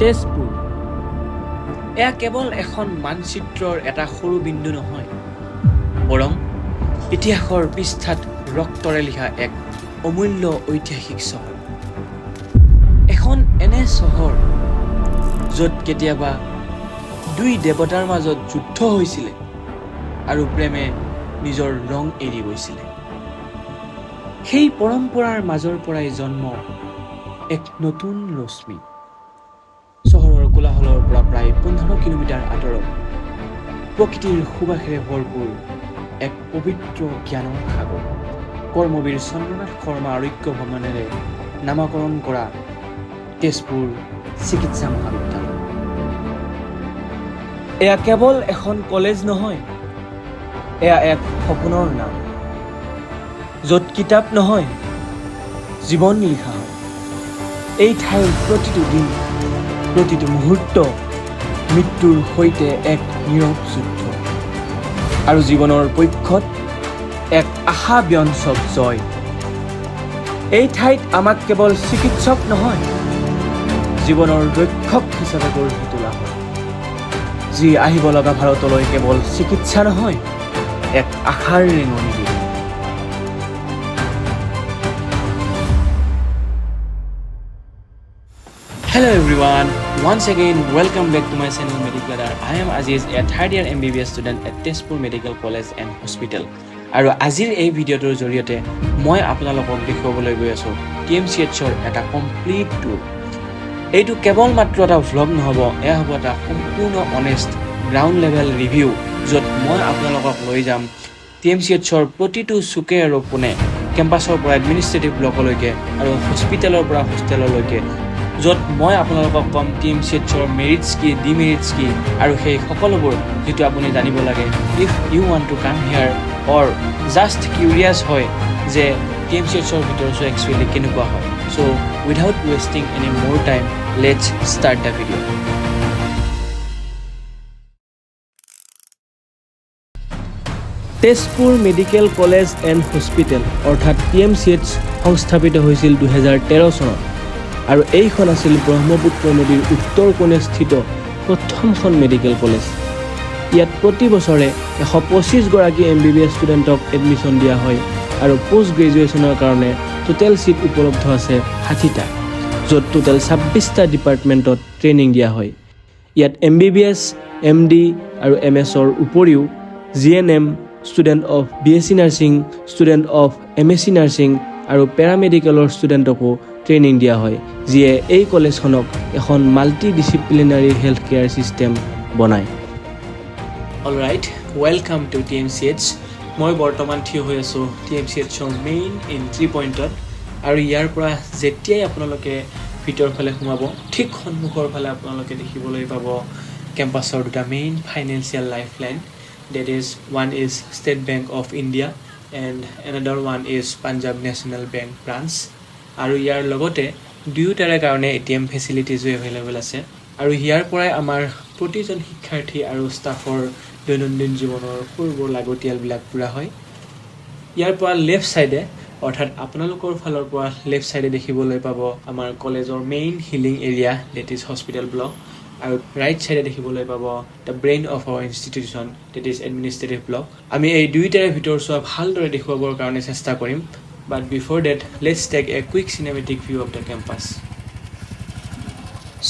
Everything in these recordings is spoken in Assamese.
তেজপুৰ এয়া কেৱল এখন মানচিত্ৰৰ এটা সৰু বিন্দু নহয়, বৰং ইতিহাসৰ পৃষ্ঠাত ৰক্তৰে লিখা এক অমূল্য ঐতিহাসিক চহৰ। এখন এনে চহৰ য'ত কেতিয়াবা দুই দেৱতাৰ মাজত যুদ্ধ হৈছিলে আৰু প্ৰেমে নিজৰ ৰং এৰি গৈছিলে। সেই পৰম্পৰাৰ মাজৰ পৰাই জন্ম এক নতুন ৰশ্মি। চহৰৰ কোলাহলৰ পৰা প্ৰায় 15 কিলোমিটাৰ আঁতৰত প্ৰকৃতিৰ সুবাসেৰে ভৰপূৰ এক পবিত্ৰ জ্ঞানৰ সাগৰ, কৰ্মবীৰ চন্দ্ৰনাথ শৰ্মা আৰোগ্য ভ্ৰমণেৰে নামাকৰণ কৰা তেজপুৰ চিকিৎসা মহাবিদ্যালয়। এয়া কেৱল এখন কলেজ নহয়, এয়া এক সপোনৰ নাম, য'ত কিতাপ নহয়, জীৱন লিখা হয়। এই ঠাইৰ প্ৰতিটো দিন, প্ৰতিটো মুহূৰ্ত মৃত্যুৰ সৈতে এক নীৰৱ যুদ্ধ, আৰু জীৱনৰ পক্ষত এক আশাব্যঞ্জক জয়। এই ঠাইত আমাক কেৱল চিকিৎসক নহয়, জীৱনৰ ৰক্ষক হিচাপে গঢ়ি তোলা হয়, যি আহিব লগা ভাৰতলৈ কেৱল চিকিৎসা নহয়, এক আশাৰ ৰেঙনি দিয়ে। Hello everyone, once again welcome back to my channel Medical. I am Aziz, a third year MBBS student at Tezpur Medical College and Hospital. আৰু আজিৰ এই ভিডিঅ'টোৰ জৰিয়তে মই আপোনালোকক দেখুৱাবলৈ গৈ আছোঁ TMCHৰ এটা কমপ্লিট টুৰ। এইটো কেৱল মাত্ৰ এটা ভ্লগ নহ'ব, এয়া হ'ব এটা সম্পূৰ্ণ অনেষ্ট গ্ৰাউণ্ড লেভেল ৰিভিউ, য'ত মই আপোনালোকক লৈ যাম TMCHৰ প্ৰতিটো চুকে আৰু কোণে, কেম্পাছৰ পৰা এডমিনিষ্ট্ৰেটিভ ব্লকলৈকে আৰু হস্পিটেলৰ পৰা হোষ্টেললৈকে, য'ত মই আপোনালোকক ক'ম TMCHৰ মেৰিটছ কি, ডিমেৰিটছ কি, আৰু সেই সকলোবোৰ যিটো আপুনি জানিব লাগে if U want to come here or just curious হয় যে TMCHৰ ভিতৰটো একচুৱেলি কেনেকুৱা হয়। চ' উইদাউট ৱেষ্টিং এনি মোৰ time, let's start the video'. Tezpur medical college and hospital অৰ্থাৎ TMCH সংস্থাপিত হৈছিল 2013 চনত, আৰু এইখন আছিল ব্ৰহ্মপুত্ৰ নদীৰ উত্তৰ কোণে স্থিত প্ৰথমখন মেডিকেল কলেজ। ইয়াত প্ৰতি বছৰে 125 গৰাকী MBBS ষ্টুডেণ্টক এডমিশ্যন দিয়া হয়, আৰু পোষ্ট গ্ৰেজুৱেশ্যনৰ কাৰণে টোটেল ছিট উপলব্ধ আছে 60টা, য'ত টোটেল 26টা ডিপাৰ্টমেণ্টত ট্ৰেইনিং দিয়া হয়। ইয়াত MBBS, MD আৰু MSৰ উপৰিও GNM, student of BSc nursing, student of MSc nursing আৰু পেৰামেডিকেলৰ ষ্টুডেণ্টকো ট্ৰেইনিং দিয়া হয়, যিয়ে এই কলেজখনক এখন multi disciplinary health care system বনায়। Alright, welcome to TMCH। মই বৰ্তমান থিয় হৈ আছোঁ TMCHৰ মেইন এণ্ট্ৰি পইণ্টত, আৰু ইয়াৰ পৰা যেতিয়াই আপোনালোকে ভিতৰৰ ফালে সোমাব, ঠিক সন্মুখৰ ফালে আপোনালোকে দেখিবলৈ পাব কেম্পাছৰ দুটা main financial life line. That is, one is State Bank of India and another one is Punjab National Bank branch. আৰু ইয়াৰ লগতে দুয়োটাৰে কাৰণে ATM ফেচিলিটিজো এভেইলেবল আছে, আৰু ইয়াৰ পৰাই আমাৰ প্ৰতিজন শিক্ষাৰ্থী আৰু ষ্টাফৰ দৈনন্দিন জীৱনৰ সৰুবোৰ লাগতিয়ালবিলাক পূৰা হয়। ইয়াৰ পৰা লেফ্ট ছাইডে, অৰ্থাৎ আপোনালোকৰ ফালৰ পৰা লেফ্ট ছাইডে দেখিবলৈ পাব আমাৰ কলেজৰ main healing area, that is hospital block, আৰু ৰাইট ছাইডে দেখিবলৈ পাব the brain of our institution, that is administrative block. আমি এই দুয়োটাৰে ভিতৰচোৱা ভালদৰে দেখুৱাবৰ কাৰণে চেষ্টা কৰিম, but before that let's take a quick cinematic view of the campus.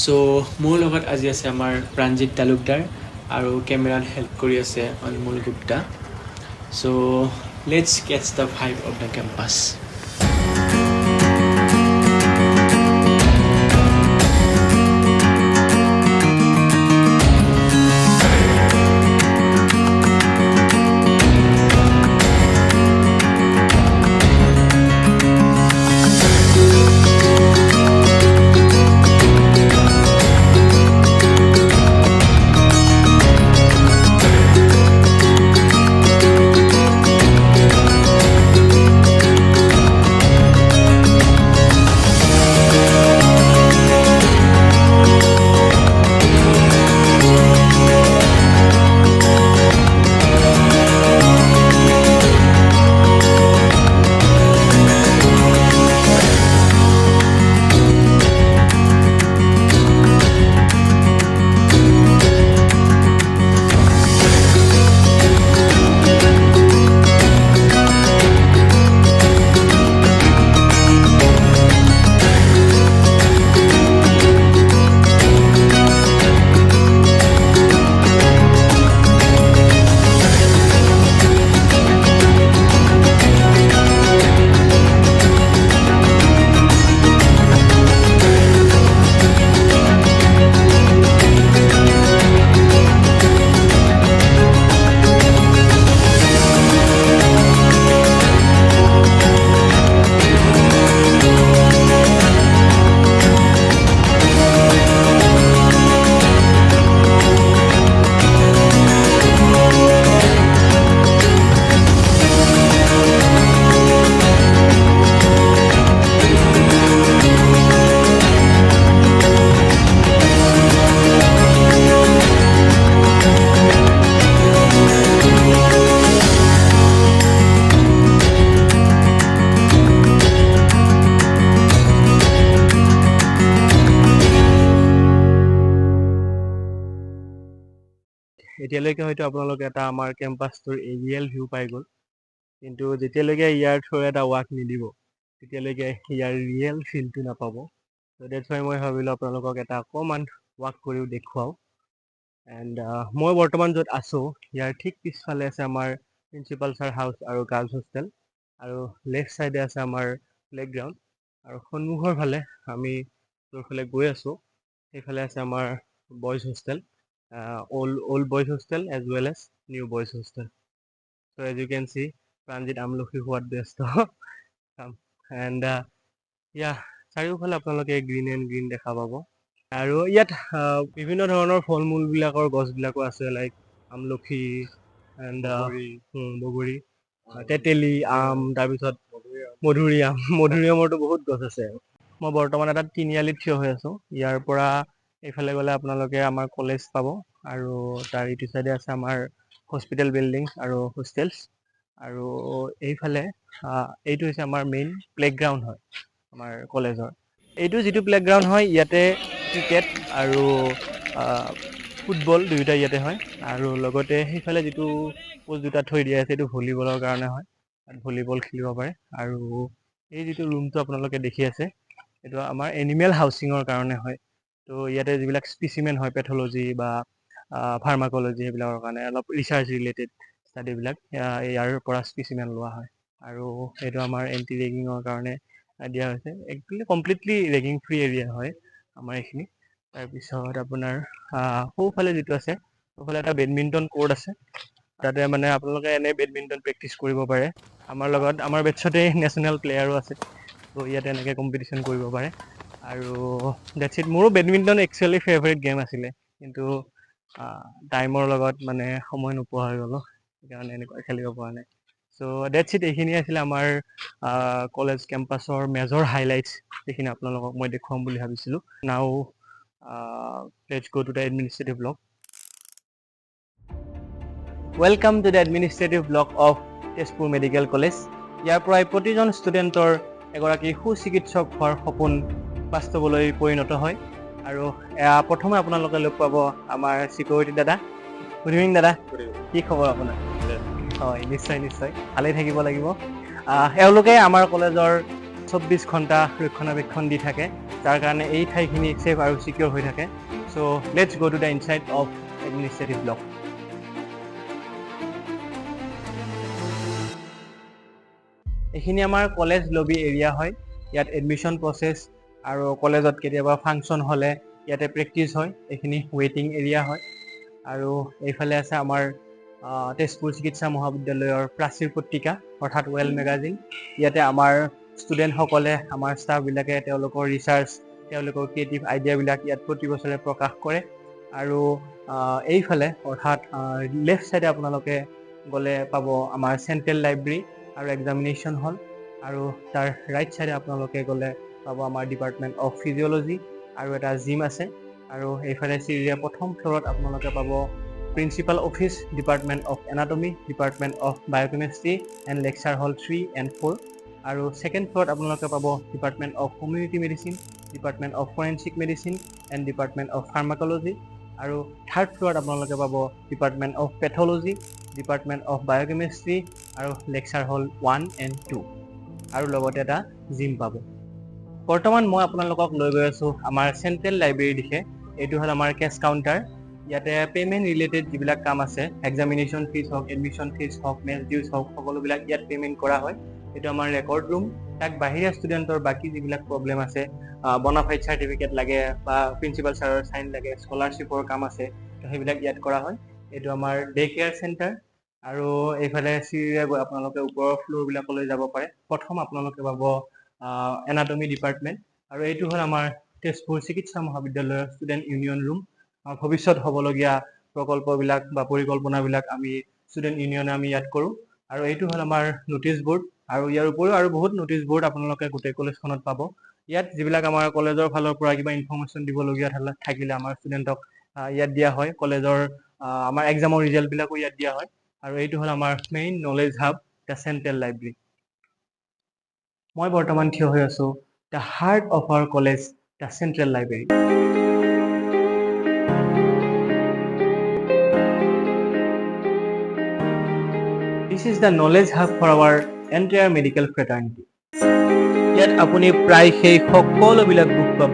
So' মোৰ লগত আজি আছে আমাৰ প্ৰাণজিৎ তালুকদাৰ, আৰু কেমেৰাত হেল্প কৰি আছে অনমোল গুপ্তা। চ' লেটছ কেটচ দ্য ভাইব অফ দ্য কেম্পাছ। এতিয়ালৈকে হয়তো আপোনালোকে এটা আমাৰ কেম্পাছটোৰ এৰিয়েল ভিউ পাই গ'ল, কিন্তু যেতিয়ালৈকে ইয়াৰ থ্ৰু এটা ৱাক নিদিব তেতিয়ালৈকে ইয়াৰ ৰিয়েল ফিলটো নাপাব। চ' ডেটছ ৱাই মই ভাবিলোঁ আপোনালোকক এটা অকণমান ৱাক কৰিও দেখুৱাওঁ। এণ্ড মই বৰ্তমান য'ত আছোঁ ইয়াৰ ঠিক পিছফালে আছে আমাৰ প্ৰিন্সিপাল ছাৰ হাউচ আৰু গাৰ্লছ হোষ্টেল, আৰু লেফ্ট ছাইডে আছে আমাৰ প্লেগ্ৰাউণ্ড, আৰু সন্মুখৰ ফালে আমি য'ৰফালে গৈ আছোঁ সেইফালে আছে আমাৰ boys hostel, old boys hostel as well as new boys hostel. So' as you can see Pranjit আমলখি হোৱাত ব্যস্ত। এণ্ড চাৰিওফালে আপোনালোকে গ্ৰীণ এণ্ড গ্ৰীণ দেখা পাব, আৰু ইয়াত বিভিন্ন ধৰণৰ ফল মূলবিলাকৰ গছবিলাকো আছে, লাইক আমলখি এণ্ড বগৰী, তেতেলী, আম, তাৰপিছত মধুৰিআমৰতো বহুত গছ আছে। মই বৰ্তমান এটা তিনিআলিত থিয় হৈ আছোঁ। ইয়াৰ পৰা এইফালে গ'লে আপোনালোকে আমাৰ কলেজ পাব, আৰু তাৰ ইটো চাইডে আছে আমাৰ হস্পিটেল বিল্ডিং আৰু হোষ্টেলছ, আৰু এইফালে এইটো হৈছে আমাৰ মেইন প্লেগ্ৰাউণ্ড হয় আমাৰ কলেজৰ। এইটো যিটো প্লেগ্ৰাউণ্ড হয় ইয়াতে ক্ৰিকেট আৰু ফুটবল দুয়োটা ইয়াতে হয়, আৰু লগতে সেইফালে যিটো পোষ্ট দুটা থৈ দিয়া আছে এইটো ভলীবলৰ কাৰণে হয়, তাত ভলীবল খেলিব পাৰে। আৰু এই যিটো ৰুমটো আপোনালোকে দেখি আছে এইটো আমাৰ এনিমেল হাউচিঙৰ কাৰণে হয়। ত' ইয়াতে যিবিলাক স্পেচিমেন হয় পেথলজি বা ফাৰ্মাকলজি সেইবিলাকৰ কাৰণে অলপ ৰিচাৰ্চ ৰিলেটেড ষ্টাডিবিলাক ইয়াৰ পৰা স্পেচিমেন লোৱা হয়। আৰু সেইটো আমাৰ এণ্টি ৰেগিঙৰ কাৰণে দিয়া হৈছে। Actually completely ragging free area হয় আমাৰ এইখিনি। তাৰপিছত আপোনাৰ সোঁফালে যিটো আছে সোঁফালে এটা বেডমিণ্টন কোৰ্ট আছে, তাতে মানে আপোনালোকে এনেই বেডমিণ্টন প্ৰেক্টিচ কৰিব পাৰে। আমাৰ লগত আমাৰ বেটছতেই নেশ্যনেল প্লেয়াৰো আছে, ত' ইয়াতে এনেকৈ কম্পিটিশ্যন কৰিব পাৰে। আৰু ডেটছ ইট। মোৰো বেডমিণ্টন একচুৱেলি ফেভৰেট গেম আছিলে, কিন্তু টাইমৰ লগত মানে সময় নোপোৱা হৈ গ'লো, সেইকাৰণে এনেকুৱা খেলিব পৰা নাই। চ' ডেটছ ইট। এইখিনি আছিলে আমাৰ কলেজ কেম্পাছৰ মেজৰ হাইলাইটছ, যিখিনি আপোনালোকক মই দেখুৱাম বুলি ভাবিছিলোঁ। Now let's go to the administrative block. Welcome to the administrative block of Tezpur medical college. ইয়াৰ পৰাই প্ৰতিজন ষ্টুডেণ্টৰ এগৰাকী সুচিকিৎসক হোৱাৰ সপোন বাস্তৱলৈ পৰিণত হয়। আৰু প্ৰথমে আপোনালোকে লগ পাব আমাৰ চিকিউৰিটি দাদা। গুড ইভিনিং দাদা, কি খবৰ আপোনাৰ? হয়, নিশ্চয় নিশ্চয়, ভালেই থাকিব লাগিব। এওঁলোকে আমাৰ কলেজৰ 24 ঘণ্টা ৰক্ষণাবেক্ষণ দি থাকে, যাৰ কাৰণে এই ঠাইখিনি ছেফ আৰু ছিকিউৰ হৈ থাকে। চ' লেটছ গ' to the inside of administrative block. এইখিনি আমাৰ কলেজ লবি এৰিয়া হয়। ইয়াত এডমিশ্যন প্ৰচেছ আৰু কলেজত কেতিয়াবা ফাংচন হ'লে ইয়াতে প্ৰেক্টিচ হয়। এইখিনি ৱেইটিং এৰিয়া হয়। আৰু এইফালে আছে আমাৰ তেজপুৰ চিকিৎসা মহাবিদ্যালয়ৰ প্ৰাচীৰ পত্ৰিকা, অৰ্থাৎ ৱেল মেগাজিন। ইয়াতে আমাৰ ষ্টুডেণ্টসকলে, আমাৰ ষ্টাফবিলাকে তেওঁলোকৰ ৰিচাৰ্চ, তেওঁলোকৰ ক্ৰিয়েটিভ আইডিয়াবিলাক ইয়াত প্ৰতি বছৰে প্ৰকাশ কৰে। আৰু এইফালে অৰ্থাৎ লেফ্ট ছাইডে আপোনালোকে গ'লে পাব আমাৰ চেণ্ট্ৰেল লাইব্ৰেৰী আৰু এক্সামিনেশ্যন হল, আৰু তাৰ ৰাইট ছাইডে আপোনালোকে গ'লে পাব আমাৰ ডিপাৰ্টমেণ্ট অফ ফিজিঅ'লজি, আৰু এটা জিম আছে। আৰু এইফালে চিৰিয়া প্ৰথম ফ্ল'ৰত আপোনালোকে পাব principal office, department of anatomy, department of biochemistry and lecture hall 3 and 4। আৰু ছেকেণ্ড ফ্ল'ৰত আপোনালোকে পাব department of community medicine, department of forensic medicine and department of pharmacology. আৰু থাৰ্ড ফ্ল'ৰত আপোনালোকে পাব department of pathology, department of biochemistry আৰু লেকচাৰ হল 1 and 2, আৰু লগতে এটা জিম পাব। বৰ্তমান মই আপোনালোকক লৈ গৈ আছোঁ আমাৰ চেণ্ট্ৰেল লাইব্ৰেৰীৰ দিশে। এইটো হ'ল আমাৰ কেছ কাউণ্টাৰ। ইয়াতে পে'মেণ্ট ৰিলেটেড যিবিলাক কাম আছে, এক্সামিনেশ্যন ফিজ হওক, এডমিশ্যন ফিজ হওক, মেছ ডিউজ হওক, সকলোবিলাক ইয়াত পে'মেণ্ট কৰা হয়। এইটো আমাৰ ৰেকৰ্ড ৰুম। তাক বাহিৰা ষ্টুডেণ্টৰ বাকী যিবিলাক প্ৰব্লেম আছে, বনাফাইড চাৰ্টিফিকেট লাগে বা প্ৰিন্সিপাল ছাৰৰ চাইন লাগে, স্কলাৰশ্বিপৰ কাম আছে, সেইবিলাক ইয়াত কৰা হয়। এইটো আমাৰ ডে কেয়াৰ চেণ্টাৰ। আৰু এইফালে চিৰিৰে গৈ আপোনালোকে ওপৰৰ ফ্ল'ৰবিলাকলৈ যাব পাৰে। প্ৰথম আপোনালোকে পাব এনাটমি ডিপাৰ্টমেণ্ট, আৰু এইটো হ'ল আমাৰ তেজপুৰ চিকিৎসা মহাবিদ্যালয়ৰ ষ্টুডেণ্ট ইউনিয়ন ৰুম। ভৱিষ্যত হ'বলগীয়া প্ৰকল্পবিলাক বা পৰিকল্পনাবিলাক আমি ষ্টুডেণ্ট ইউনিয়নে আমি ইয়াত কৰোঁ। আৰু এইটো হ'ল আমাৰ নটিচ বৰ্ড, আৰু ইয়াৰ উপৰিও আৰু বহুত নটিচ বৰ্ড আপোনালোকে গোটেই কলেজখনত পাব। ইয়াত যিবিলাক আমাৰ কলেজৰ ফালৰ পৰা কিবা ইনফৰ্মেশ্যন দিবলগীয়া থাকিলে আমাৰ ষ্টুডেণ্টক ইয়াত দিয়া হয়। কলেজৰ আমাৰ এক্সামৰ ৰিজাল্টবিলাকো ইয়াত দিয়া হয়। আৰু এইটো হ'ল আমাৰ main knowledge hub, the central library. মই বৰ্তমান থিয় হৈ আছোঁ the heart of our college, the central library. This is the knowledge hub for our entire medical fraternity. ইয়াত আপুনি প্ৰায় সেই সকলোবিলাক বুক পাব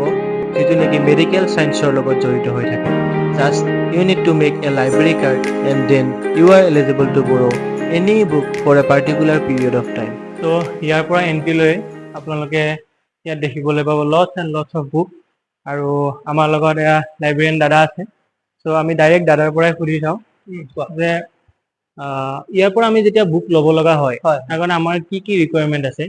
যিটো নেকি মেডিকেল সায়েন্সৰ লগত জড়িত হৈ থাকে just you need to make a library card and then you are eligible to borrow any book for a particular period of time তো ইয়াৰ পৰা এণ্ট্ৰি লৈ আপোনালোকে ইয়াত দেখিবলৈ পাব lots and lots of book আৰু আমাৰ লগত এয়া লাইব্ৰেৰিয়ান দাদা আছে চ' আমি ডাইৰেক্ট দাদাৰ পৰাই সুধি চাওঁ যে ইয়াৰ পৰা আমি যেতিয়া বুক ল'ব লগা হয় তাৰ কাৰণে আমাৰ কি কি ৰিকুৱাৰমেণ্ট আছে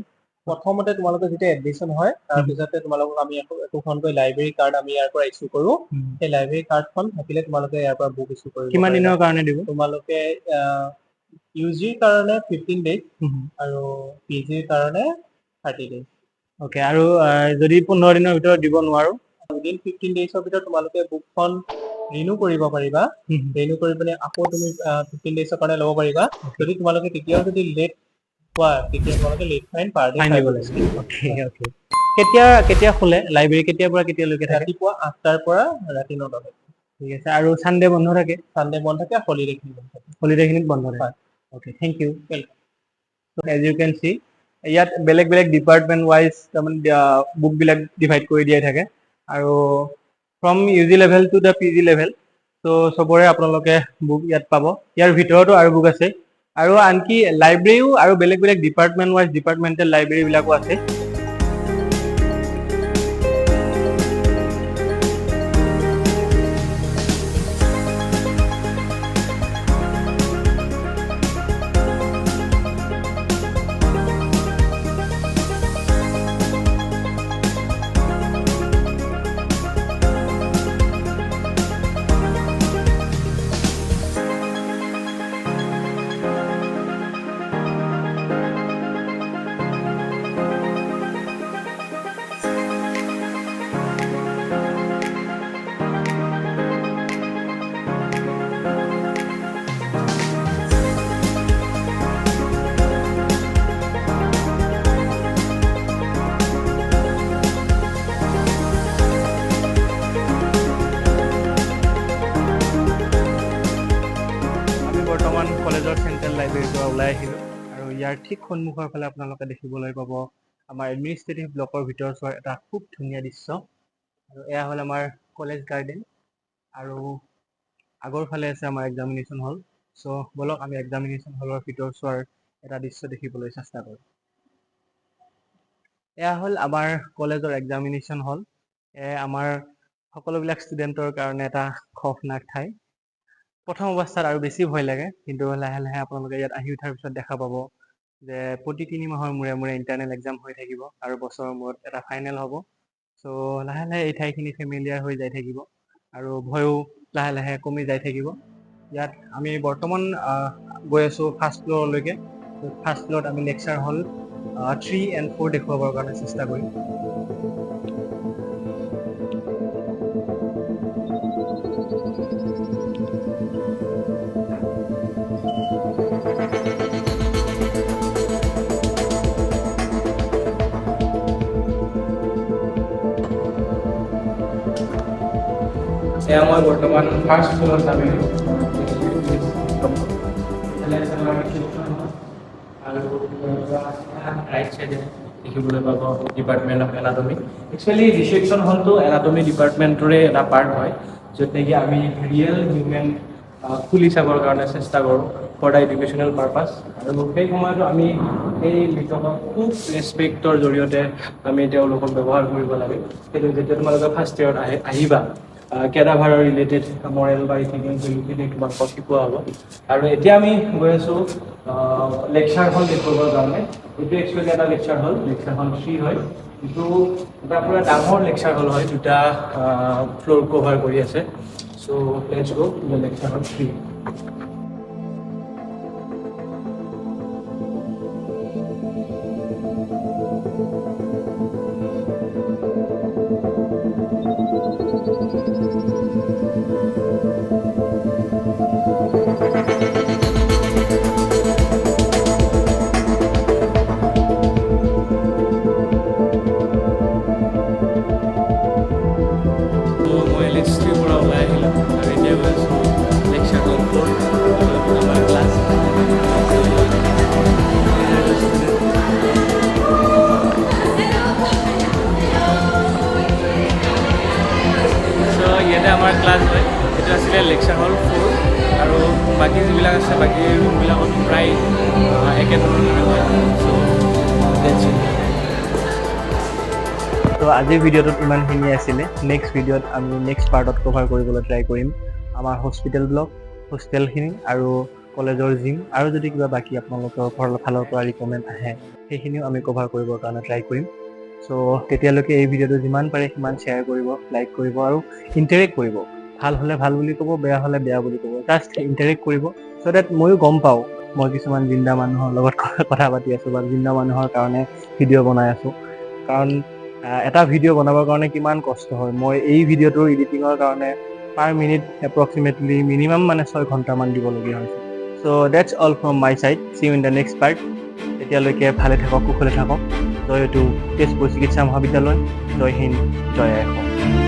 প্ৰথমতে তোমালোকৰ যেতিয়া এডমিশ্যন হয় তাৰ পিছতে তোমালোকক আমি একোখনকৈ লাইব্ৰেৰী কাৰ্ড আমি ইয়াৰ পৰা ইছ্যু কৰো সেই লাইব্ৰেৰী কাৰ্ডখন থাকিলে তোমালোকে ইয়াৰ পৰা বুক ইছ্যু কৰিব কিমান দিনৰ কাৰণে দিব তোমালোকে ইউজিৰ কাৰণে 15 ডেজ আৰু পিজিৰ কাৰণে 30 ডেজ ওকে আৰু যদি 15 দিনৰ ভিতৰত দিব নোৱাৰো উইদিন 15 ডেজৰ ভিতৰত তোমালোকে বুকখন ৰিনিউ কৰিব পাৰিবা ৰিনিউ কৰি পিনে আকৌ তুমি 15 ডেজৰ কাৰণে ল'ব পাৰিবা যদি তোমালোকে তেতিয়াও যদি লেট হোৱা তেতিয়া তোমালোকে লেট ফাইন পাৰ ডে দিব লাগিব ওকে ওকে কেতিয়া খোলে লাইব্ৰেৰী কেতিয়াৰ পৰা কেতিয়ালৈকে থাকে ৰাতিপুৱা 8টাৰ পৰা ৰাতি 9টালৈ ঠিক আছে আৰু সানডে বন্ধ থাকে সানডে বন্ধ থাকে হলিডেখিনিত বন্ধ থাকে okay thank you welcome as you can see ইয়াত বেলেগ বেলেগ ডিপাৰ্টমেণ্ট ৱাইজ তাৰমানে বুকবিলাক ডিভাইড কৰি দিয়াই থাকে আৰু from UG level to the PG level তো চবৰে আপোনালোকে বুক ইয়াত পাব ইয়াৰ ভিতৰতো আৰু বুক আছে আৰু আনকি লাইব্ৰেৰীও আৰু বেলেগ বেলেগ ডিপাৰ্টমেণ্ট ৱাইজ ডিপাৰ্টমেণ্টেল লাইব্ৰেৰীবিলাকো আছে বৰ্তমান কলেজৰ চেণ্ট্ৰেল লাইব্ৰেৰীৰ পৰা ওলাই আহিলোঁ আৰু ইয়াৰ ঠিক সন্মুখৰ ফালে আপোনালোকে দেখিবলৈ পাব আমাৰ এডমিনিষ্ট্ৰেটিভ ব্লকৰ ভিতৰচোৱাৰ এটা খুব ধুনীয়া দৃশ্য আৰু এয়া হ'ল আমাৰ কলেজ গাৰ্ডেন আৰু আগৰ ফালে আছে আমাৰ এক্সামিনেশ্যন হল চ' বলক আমি এক্সামিনেশ্যন হলৰ ভিতৰচোৱাৰ এটা দৃশ্য দেখিবলৈ চেষ্টা কৰোঁ এয়া হ'ল আমাৰ কলেজৰ এক্সামিনেশ্যন হল আমাৰ সকলোবিলাক ষ্টুডেণ্টৰ কাৰণে এটা খৌফনাক ঠাই প্ৰথম অৱস্থাত আৰু বেছি ভয় লাগে কিন্তু লাহে লাহে আপোনালোকে ইয়াত আহি উঠাৰ পিছত দেখা পাব যে প্ৰতি 3 মাহৰ মূৰে মূৰে ইণ্টাৰনেল এক্সাম হৈ থাকিব আৰু বছৰৰ মূৰত এটা ফাইনেল হ'ব চ' লাহে লাহে এই ঠাইখিনি ফেমিলিয়াৰ হৈ যাই থাকিব আৰু ভয়ো লাহে লাহে কমি যাই থাকিব ইয়াত আমি বৰ্তমান গৈ আছোঁ ফাৰ্ষ্ট ফ্ল'ৰলৈকে ফাৰ্ষ্ট ফ্ল'ৰত আমি লেকচাৰ হল 3 and 4 দেখুৱাবৰ কাৰণে চেষ্টা কৰিম এয়া মই বৰ্তমান ফাৰ্ষ্ট ফ্ল'ৰত নামি আৰু ৰাইট চাইডে দেখিবলৈ পাব department of anatomy actually dissection হলটো এনাটমি ডিপাৰ্টমেণ্টৰে এটা পাৰ্ট হয় য'ত নেকি আমি ৰিয়েল হিউমেন খুলি চাবৰ কাৰণে চেষ্টা কৰোঁ ফৰ দ্য এডুকেশ্যনেল পাৰ্পাছ আৰু সেই সময়তো আমি সেই মৃতকক খুব ৰেচপেক্টৰ জৰিয়তে আমি তেওঁলোকক ব্যৱহাৰ কৰিব লাগে কিন্তু যেতিয়া তোমালোকে ফাৰ্ষ্ট ইয়েৰত আহিবা কেডাভাৰৰ ৰিলেটেড মৰেল বা ইথিকেলখিনি তোমালোকক শিকোৱা হ'ব আৰু এতিয়া আমি গৈ আছোঁ লেকচাৰ হল দেখুৱাবৰ কাৰণে এইটো একচুৱেলি এটা লেকচাৰ হল 3 হয় কিন্তু এটা পুৰা ডাঙৰ লেকচাৰ হল হয় 2টা ফ্ল'ৰ কভাৰ কৰি আছে so' let's go to the lecture hall 3 lecture hall 4 আমাৰ ক্লাছ আমাৰ ক্লাছ হয় সেইটো আছিলে লেকচাৰ হল 4 আৰু বাকী যিবিলাক আছে বাকী ৰুমবিলাকত প্ৰায় একেধৰণৰে হয় চ' ডেটছ ইট তো আজিৰ ভিডিঅ'টোত ইমানখিনি আছিলে নেক্সট ভিডিঅ'ত আমি নেক্সট পাৰ্টত কভাৰ কৰিবলৈ ট্ৰাই কৰিম আমাৰ হস্পিটেল ব্লক হোষ্টেলখিনি আৰু কলেজৰ জিম আৰু যদি কিবা বাকী আপোনালোকৰ ফালৰ পৰা ৰিকমেণ্ড আহে সেইখিনিও আমি কভাৰ কৰিবৰ কাৰণে ট্ৰাই কৰিম চ' তেতিয়ালৈকে এই ভিডিঅ'টো যিমান পাৰে সিমান শ্বেয়াৰ কৰিব লাইক কৰিব আৰু ইণ্টাৰেক্ট কৰিব ভাল হ'লে ভাল বুলি ক'ব বেয়া হ'লে বেয়া বুলি ক'ব জাষ্ট ইণ্টাৰেক্ট কৰিব চ' ডেট ময়ো গম পাওঁ মই কিছুমান জিন্দা মানুহৰ লগত কথা পাতি আছোঁ বা জিন্দা মানুহৰ কাৰণে ভিডিঅ' বনাই আছোঁ কাৰণ এটা ভিডিঅ' বনাবৰ কাৰণে কিমান কষ্ট হয় মই এই ভিডিঅ'টোৰ এডিটিঙৰ কাৰণে পাৰ মিনিট এপ্ৰক্সিমেটলি মিনিমাম মানে 6 ঘণ্টামান দিবলগীয়া হৈছে so' that's all from my side see you in the next part তেতিয়ালৈকে ভালে থাকক কুশলে থাকক জয় টু তেজপুৰ চিকিৎসা মহাবিদ্যালয় জয় হিন্দ জয় আই অসম